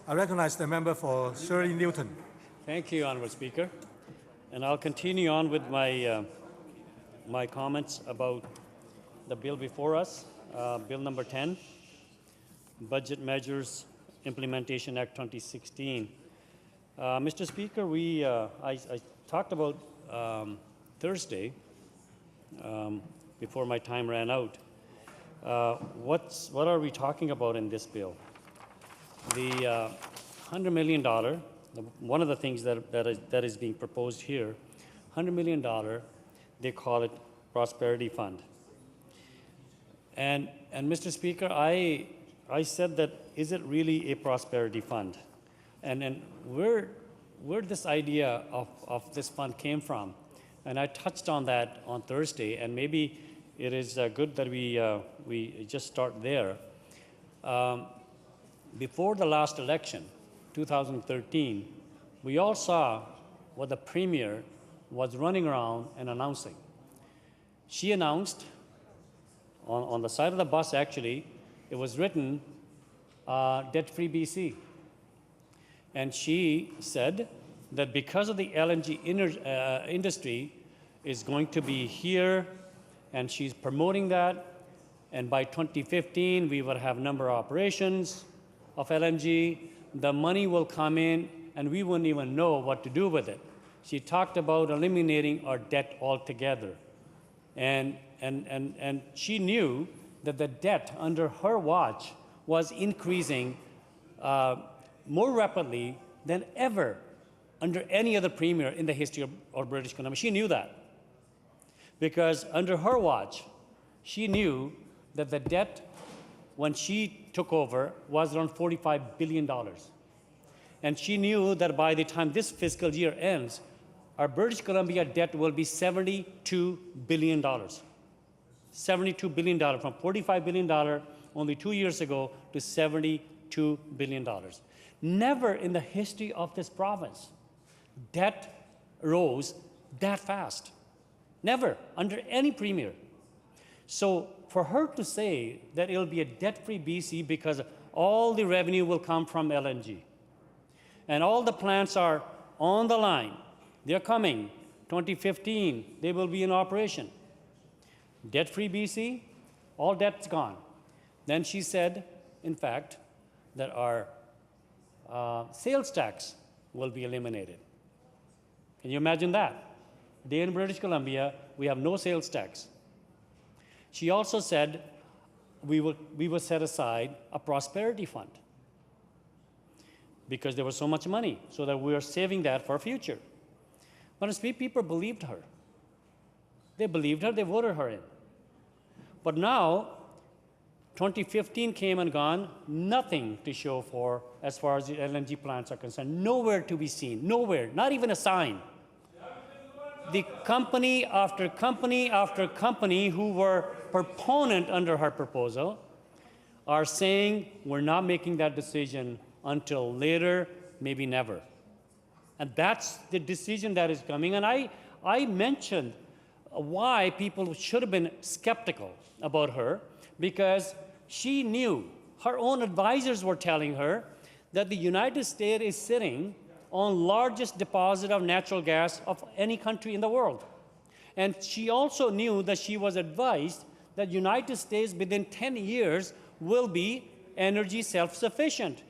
I recognize the member for Surrey Newton. Thank you, Honourable Speaker. And I'll continue on with my, my comments about the bill before us, Bill number 10, Budget Measures Implementation Act 2016. Mr. Speaker, I talked about Thursday, before my time ran out. What are we talking about in this bill? The $100 million, one of the things that is being proposed here, $100 million, they call it Prosperity Fund. And Mr. Speaker, I said that, is it really a prosperity fund? And where this idea of this fund came from, and I touched on that on Thursday, and maybe it is good that we just start there. Before the last election, 2013, we all saw what the Premier was running around and announcing. She announced, on the side of the bus actually, it was written, debt-free BC. And she said that because of the LNG industry is going to be here, and she's promoting that, and by 2015 we will have a number of operations of LNG, the money will come in and we wouldn't even know what to do with it. She talked about eliminating our debt altogether. And she knew that the debt under her watch was increasing more rapidly than ever under any other premier in the history of British Columbia. She knew that. Because under her watch, she knew that the debt, when she took over, was around $45 billion. And she knew that by the time this fiscal year ends, our British Columbia debt will be $72 billion. $72 billion, from $45 billion only 2 years ago to $72 billion. Never in the history of this province, debt rose that fast. Never, under any premier. So for her to say that it'll be a debt-free BC because all the revenue will come from LNG, and all the plants are on the line, they're coming, 2015, they will be in operation. Debt-free BC, all debt's gone. Then she said, in fact, that our sales tax will be eliminated. Can you imagine that? Today in British Columbia, we have no sales tax. She also said we will set aside a prosperity fund because there was so much money, so that we are saving that for our future. But people believed her. They believed her, they voted her in. But now, 2015 came and gone, nothing to show for as far as the LNG plants are concerned. Nowhere to be seen, nowhere, not even a sign. The company after company after company who were proponent under her proposal are saying we're not making that decision until later, maybe never. And that's the decision that is coming. And I mentioned why people should have been skeptical about her, because she knew, her own advisors were telling her that the United States is sitting on largest deposit of natural gas of any country in the world. And she also knew that she was advised that United States within 10 years will be energy self-sufficient.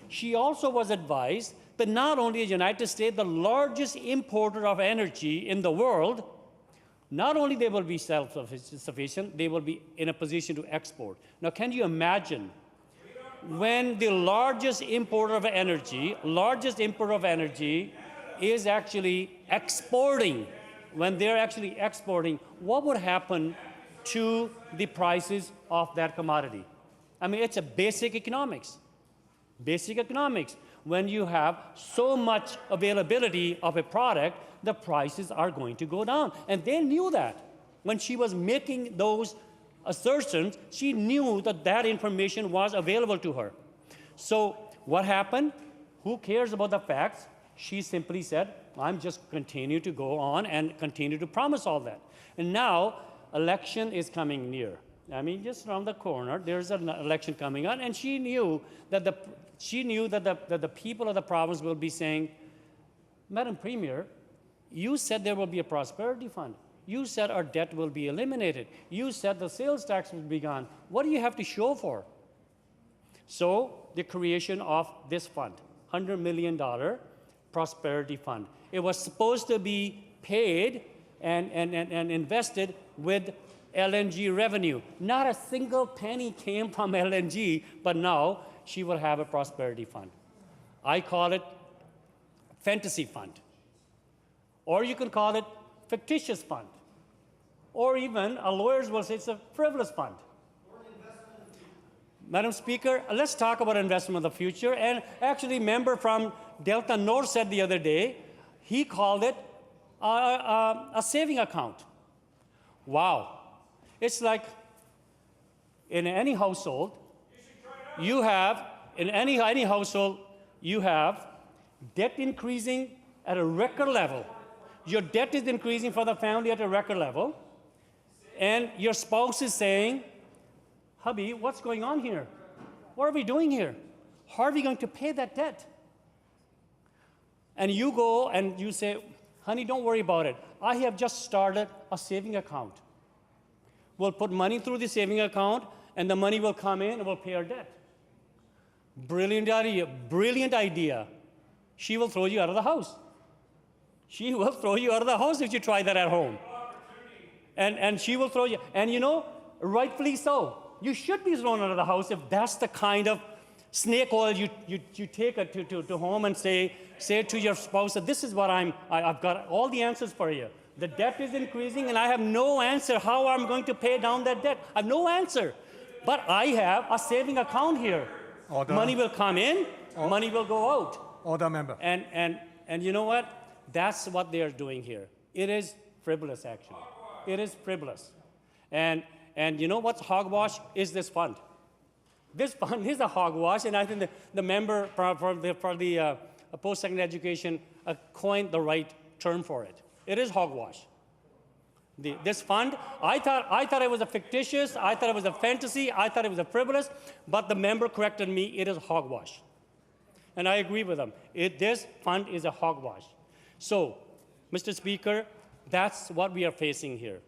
She also was advised that not only is the United States the largest importer of energy in the world, not only they will be self-sufficient, they will be in a position to export. Now, can you imagine when the largest importer of energy is actually exporting, when they're actually exporting, what would happen to the prices of that commodity? I mean, it's a basic economics. Basic economics. When you have so much availability of a product, the prices are going to go down. And they knew that. When she was making those assertions, she knew that that information was available to her. So what happened? Who cares about the facts? She simply said, I'm just continue to go on and continue to promise all that. And now, election is coming near. I mean, just around the corner, there's an election coming on, and she knew that the people of the province will be saying, Madam Premier, you said there will be a prosperity fund. You said our debt will be eliminated. You said the sales tax will be gone. What do you have to show for? So the creation of this fund, $100 million prosperity fund. It was supposed to be paid and invested with LNG revenue. Not a single penny came from LNG, but now she will have a prosperity fund. I call it fantasy fund. Or you can call it fictitious fund. Or even, lawyers will say it's a frivolous fund. Madam Speaker, let's talk about investment of the future. And actually, a member from Delta North said the other day, he called it a saving account. Wow. It's like in any household, you have, in any household, you have debt increasing at a record level. Your debt is increasing for the family at a record level. And your spouse is saying, hubby, what's going on here? What are we doing here? How are we going to pay that debt? And you go and you say, honey, don't worry about it. I have just started a saving account. We'll put money through the saving account, and the money will come in and we'll pay our debt. Brilliant idea, brilliant idea. She will throw you out of the house. She will throw you out of the house if you try that at home. And she will throw you. And you know, rightfully so. You should be thrown out of the house if that's the kind of snake oil you take it to home and say to your spouse that this is what I've got all the answers for you. The debt is increasing and I have no answer how I'm going to pay down that debt. I have no answer. But I have a saving account here. Order. Money will come in, money will go out. Order, member. And you know what? That's what they are doing here. It is frivolous, actually. It is frivolous. And you know what's hogwash is this fund. This fund is a hogwash, and I think the member for the post-secondary education coined the right term for it. It is hogwash. This fund, I thought it was a fictitious, I thought it was a fantasy, I thought it was a frivolous, but the member corrected me, it is hogwash. And I agree with him. This fund is a hogwash. So, Mr. Speaker, that's what we are facing here.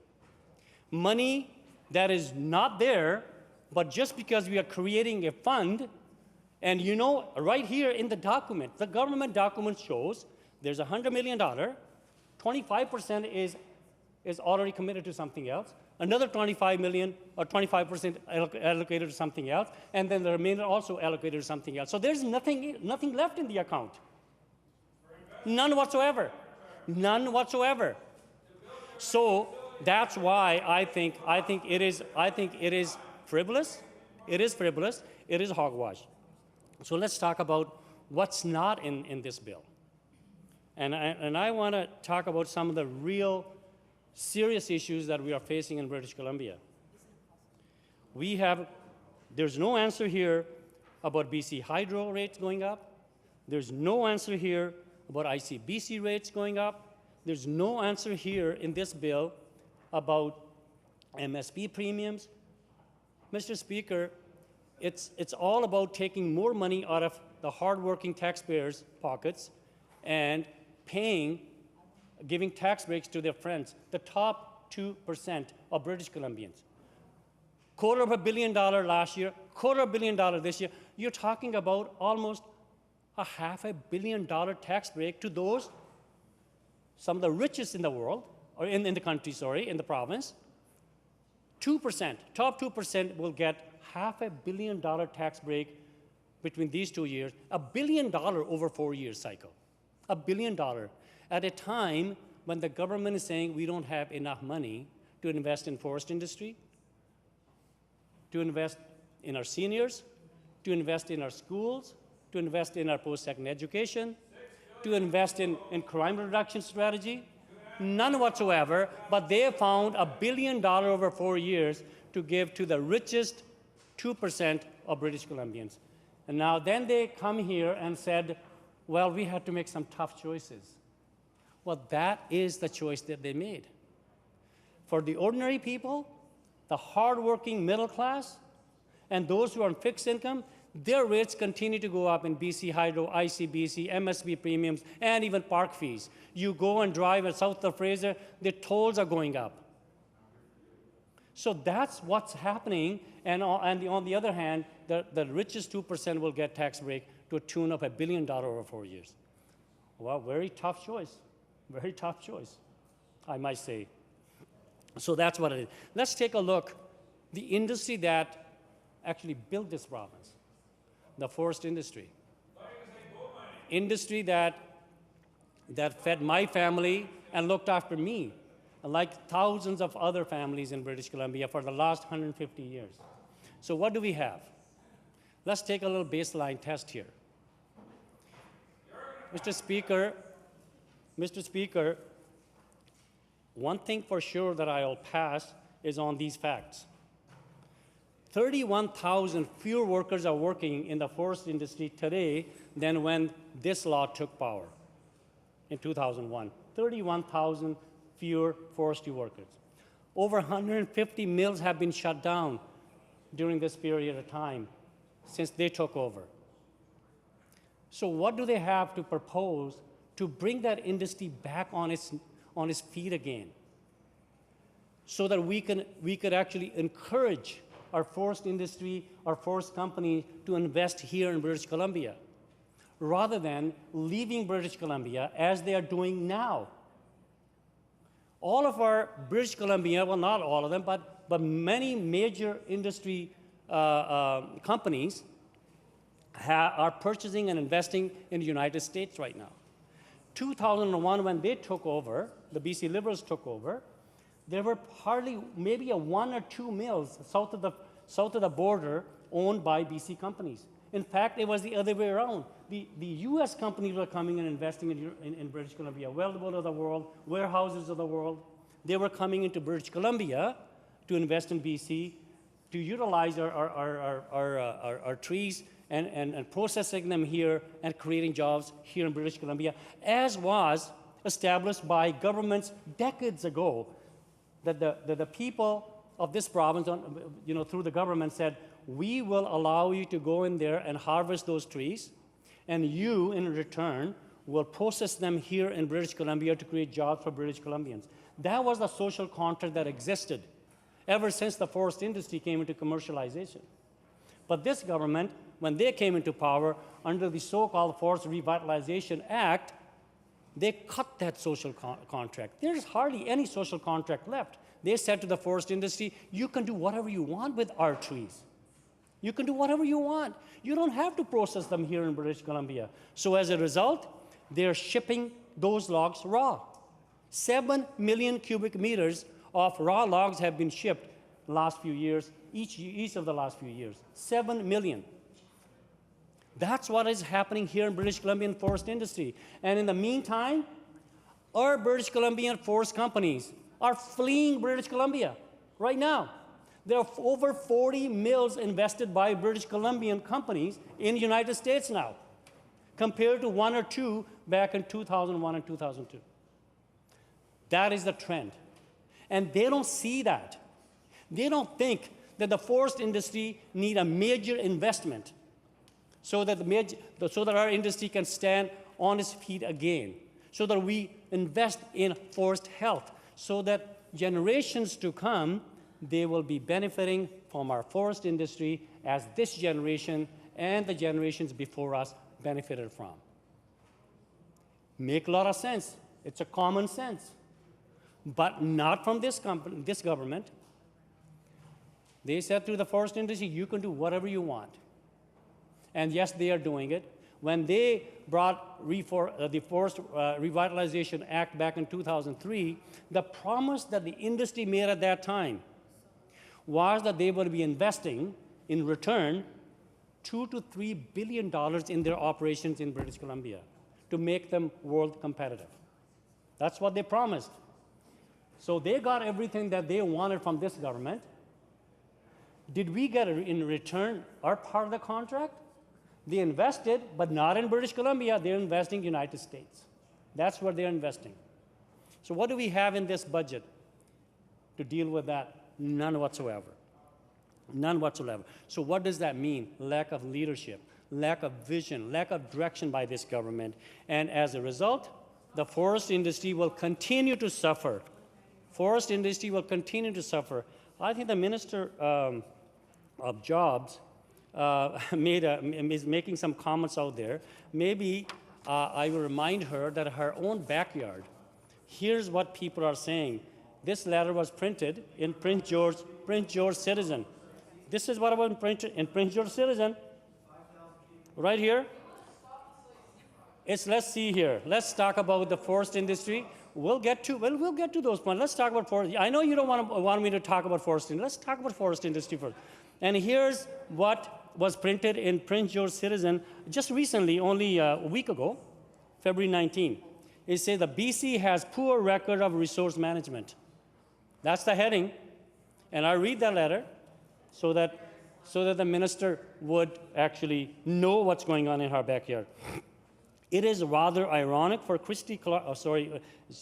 Money that is not there, but just because we are creating a fund, and you know, right here in the document, the government document shows there's $100 million, 25% is already committed to something else, another 25 million or 25% allocated to something else, and then the remainder also allocated to something else. So there's nothing left in the account. None whatsoever. None whatsoever. So that's why I think it is frivolous. It is frivolous. It is hogwash. So let's talk about what's not in this bill. And I want to talk about some of the real serious issues that we are facing in British Columbia. There's no answer here about BC hydro rates going up. There's no answer here about ICBC rates going up. There's no answer here in this bill about MSP premiums. Mr. Speaker, it's all about taking more money out of the hardworking taxpayers' pockets and giving tax breaks to their friends, the top 2% of British Columbians. $250 million last year, $250 million this year. You're talking about almost a $500 million tax break to those, some of the richest in the world, or in the country, sorry, in the province. 2%, top 2% will get $500 million tax break between these 2 years, $1 billion over 4 years cycle, $1 billion at a time when the government is saying we don't have enough money to invest in forest industry, to invest in our seniors, to invest in our schools, to invest in our post-secondary education, to invest in crime reduction strategy. None whatsoever, but they found $1 billion over 4 years to give to the richest 2% of British Columbians. And now then they come here and said, well, we had to make some tough choices. Well, that is the choice that they made. For the ordinary people, the hardworking middle class and those who are on fixed income, their rates continue to go up in BC Hydro, ICBC, MSB premiums, and even park fees. You go and drive at south of Fraser, the tolls are going up. So that's what's happening. And on the other hand, the richest 2% will get tax break to a tune of $1 billion over 4 years. Well, very tough choice. Very tough choice, I might say. So that's what it is. Let's take a look. The industry that actually built this province, the forest industry. Industry that fed my family and looked after me, like thousands of other families in British Columbia for the last 150 years. So what do we have? Let's take a little baseline test here. Mr. Speaker, one thing for sure that I'll pass is on these facts. 31,000 fewer workers are working in the forest industry today than when this law took power in 2001. 31,000 fewer forestry workers. Over 150 mills have been shut down during this period of time since they took over. So what do they have to propose to bring that industry back on its feet again, so that we could actually encourage our forest industry, our forest company to invest here in British Columbia, rather than leaving British Columbia as they are doing now. All of our British Columbia, well, not all of them, but many major industry companies are purchasing and investing in the United States right now. 2001, when they took over, the BC Liberals took over, there were hardly maybe one or two mills south of the border owned by BC companies. In fact, it was the other way around. The US companies were coming and investing in British Columbia, Wellwood of the world, warehouses of the world. They were coming into British Columbia to invest in BC, to utilize our trees and processing them here and creating jobs here in British Columbia, as was established by governments decades ago, that the people of this province, through the government said, we will allow you to go in there and harvest those trees, and you, in return, will process them here in British Columbia to create jobs for British Columbians. That was the social contract that existed ever since the forest industry came into commercialization. But this government, when they came into power under the so-called Forest Revitalization Act, they cut that social contract. There's hardly any social contract left. They said to the forest industry, you can do whatever you want with our trees. You can do whatever you want. You don't have to process them here in British Columbia. So as a result, they're shipping those logs raw. 7 million cubic meters of raw logs have been shipped last few years, each of the last few years. 7 million. That's what is happening here in British Columbian forest industry. And in the meantime, our British Columbian forest companies are fleeing British Columbia right now. There are over 40 mills invested by British Columbian companies in the United States now, compared to 1 or 2 back in 2001 and 2002. That is the trend. And they don't see that. They don't think that the forest industry need a major investment so that our industry can stand on its feet again, so that we invest in forest health, so that generations to come, they will be benefiting from our forest industry as this generation and the generations before us benefited from. Make a lot of sense. It's a common sense. But not from this government. They said to the forest industry, you can do whatever you want. And yes, they are doing it. When they brought the Forest Revitalization Act back in 2003, the promise that the industry made at that time was that they would be investing, in return, $2 to $3 billion in their operations in British Columbia to make them world competitive. That's what they promised. So they got everything that they wanted from this government. Did we get in return our part of the contract? They invested, but not in British Columbia. They're investing in the United States. That's where they're investing. So what do we have in this budget to deal with that None whatsoever. None whatsoever. So what does that mean? Lack of leadership, lack of vision, lack of direction by this government. And as a result, the forest industry will continue to suffer. Forest industry will continue to suffer. I think the Minister of Jobs is making some comments out there. Maybe I will remind her that her own backyard, here's what people are saying. This letter was printed in Prince George Citizen. This is what was printed in Prince George Citizen, right here. Let's see here. Let's talk about the forest industry. We'll get to those points. Let's talk about forest. I know you don't want me to talk about forest industry. Let's talk about forest industry first. And here's what was printed in Prince George Citizen just recently, only a week ago, February 19. It says the BC has poor record of resource management. That's the heading. And I read that letter so that the minister would actually know what's going on in her backyard. It is rather ironic for Christy Clark,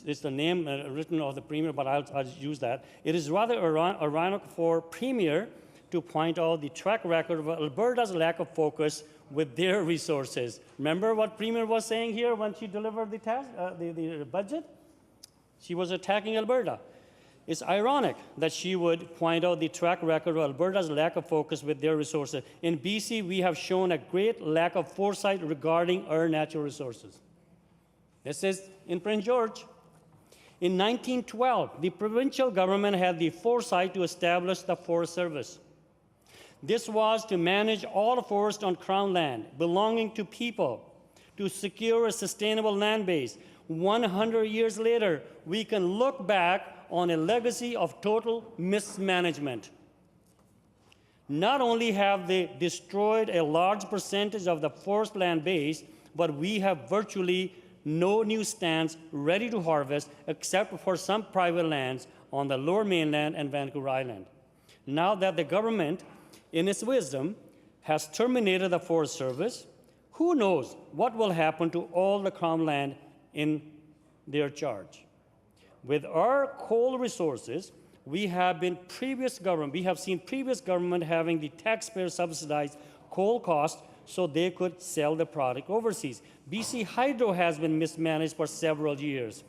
it's the name written of the Premier, but I'll use that. It is rather ironic for Premier to point out the track record of Alberta's lack of focus with their resources. Remember what Premier was saying here when she delivered the budget? She was attacking Alberta. It's ironic that she would point out the track record of Alberta's lack of focus with their resources. In BC, we have shown a great lack of foresight regarding our natural resources. This is in Prince George. In 1912, the provincial government had the foresight to establish the Forest Service. This was to manage all forest on Crown land belonging to people, to secure a sustainable land base. 100 years later, we can look back on a legacy of total mismanagement. Not only have they destroyed a large percentage of the forest land base, but we have virtually no new stands ready to harvest except for some private lands on the Lower Mainland and Vancouver Island. Now that the government, in its wisdom, has terminated the Forest Service, who knows what will happen to all the Crown land in their charge. With our coal resources, we have seen previous government having the taxpayer subsidized coal costs so they could sell the product overseas. BC Hydro has been mismanaged for several years.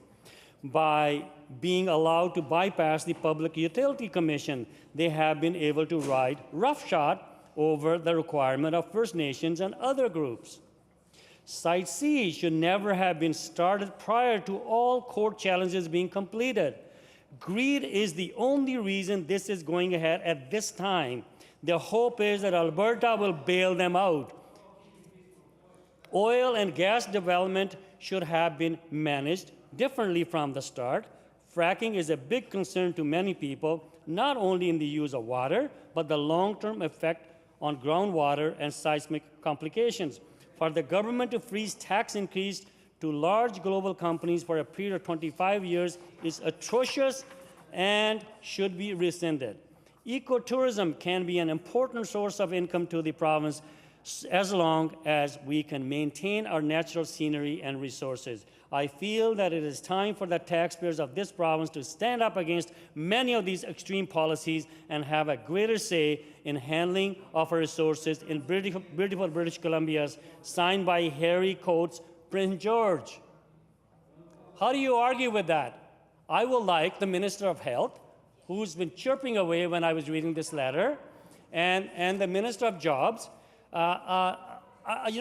By being allowed to bypass the Public Utility Commission, they have been able to ride roughshod over the requirement of First Nations and other groups. Site C should never have been started prior to all court challenges being completed. Greed is the only reason this is going ahead at this time. The hope is that Alberta will bail them out. Oil and gas development should have been managed differently from the start. Fracking is a big concern to many people, not only in the use of water, but the long-term effect on groundwater and seismic complications. For the government to freeze tax increase to large global companies for a period of 25 years is atrocious and should be rescinded. Ecotourism can be an important source of income to the province as long as we can maintain our natural scenery and resources. I feel that it is time for the taxpayers of this province to stand up against many of these extreme policies and have a greater say in handling of our resources in beautiful British Columbia, signed by Harry Coates, Prince George. How do you argue with that? I would like the Minister of Health, who's been chirping away when I was reading this letter, and the Minister of Jobs,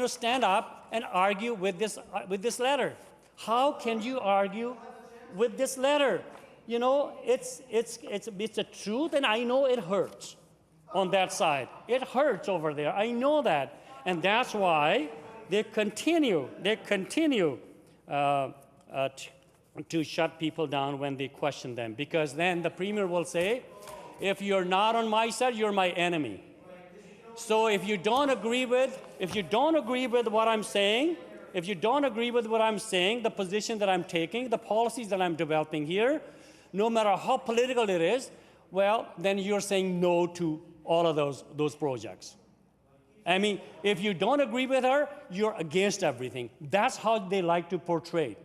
stand up and argue with this letter. How can you argue with this letter? You know, it's the truth, and I know it hurts on that side. It hurts over there. I know that, and that's why they continue to shut people down when they question them, because then the Premier will say, if you're not on my side, you're my enemy. So if you don't agree with what I'm saying, the position that I'm taking, the policies that I'm developing here, no matter how political it is, well, then you're saying no to all of those projects. I mean, if you don't agree with her, you're against everything. That's how they like to portray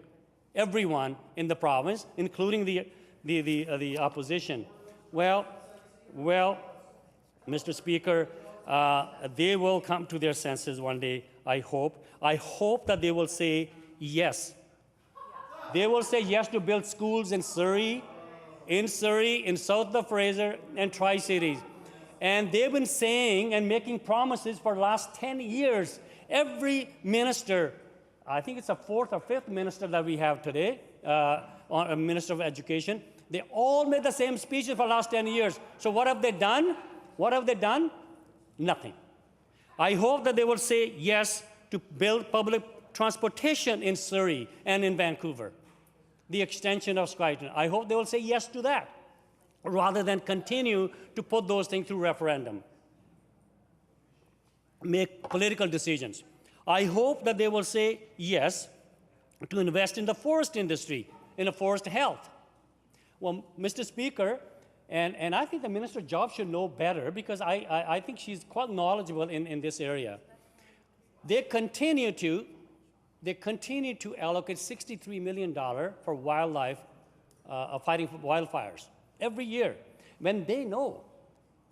everyone in the province, including the opposition. Well, Well, Mr. Speaker, they will come to their senses one day, I hope. I hope that they will say yes. They will say yes to build schools in Surrey, in south of the Fraser, and Tri-Cities. And they've been saying and making promises for the last 10 years. Every minister, I think it's the fourth or fifth minister that we have today, Minister of Education, they all made the same speeches for the last 10 years. So what have they done? What have they done? Nothing. I hope that they will say yes to build public transportation in Surrey and in Vancouver, the extension of Skyton. I hope they will say yes to that, rather than continue to put those things through referendum, make political decisions. I hope that they will say yes to invest in the forest industry, in the forest health. Well, Mr. Speaker, and I think the Minister of Jobs should know better, because I think she's quite knowledgeable in this area. They continue to allocate $63 million for wildlife, fighting for wildfires every year. When they know,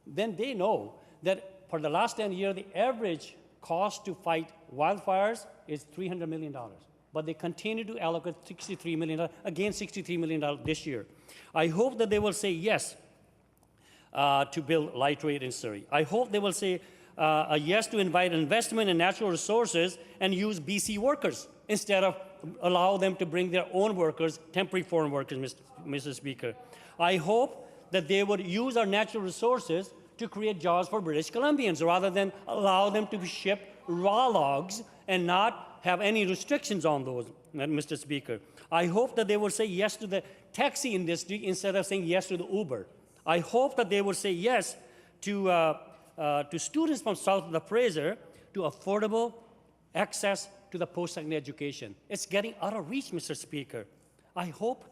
then they know that for the last 10 years, the average cost to fight wildfires is $300 million. But they continue to allocate $63 million, again $63 million this year. I hope that they will say yes to build light rail in Surrey. I hope they will say a yes to invite investment in natural resources and use BC workers instead of allow them to bring their own workers, temporary foreign workers, Mr. Speaker. I hope that they would use our natural resources to create jobs for British Columbians rather than allow them to ship raw logs and not have any restrictions on those, Mr. Speaker. I hope that they will say yes to the taxi industry instead of saying yes to the Uber. I hope that they will say yes to students from south of the Fraser to affordable access to the post-secondary education. It's getting out of reach, Mr. Speaker. I hope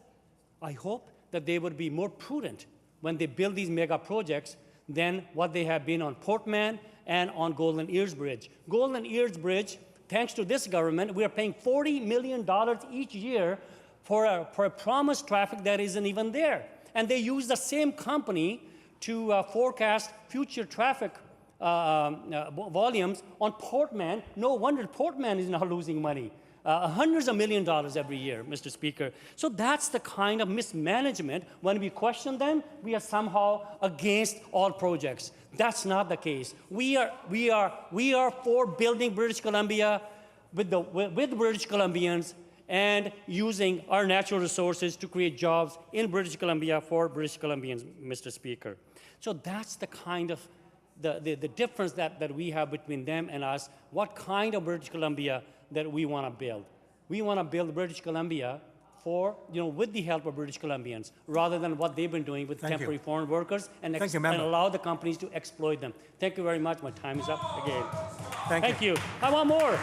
that they would be more prudent when they build these mega projects than what they have been on Portman and on Golden Ears Bridge. Golden Ears Bridge, thanks to this government, we are paying $40 million each year for a promised traffic that isn't even there. And they use the same company to forecast future traffic volumes on Portman. No wonder Portman is now losing money. Hundreds of millions of dollars every year, Mr. Speaker. So that's the kind of mismanagement. When we question them, we are somehow against all projects. That's not the case. We are for building British Columbia with British Columbians and using our natural resources to create jobs in British Columbia for British Columbians, Mr. Speaker. So that's the kind of the difference that we have between them and us. What kind of British Columbia that we want to build? We want to build British Columbia for, with the help of British Columbians, rather than what they've been doing with temporary foreign workers and allow the companies to exploit them. Thank you very much. My time is up again. Thank you. I want more.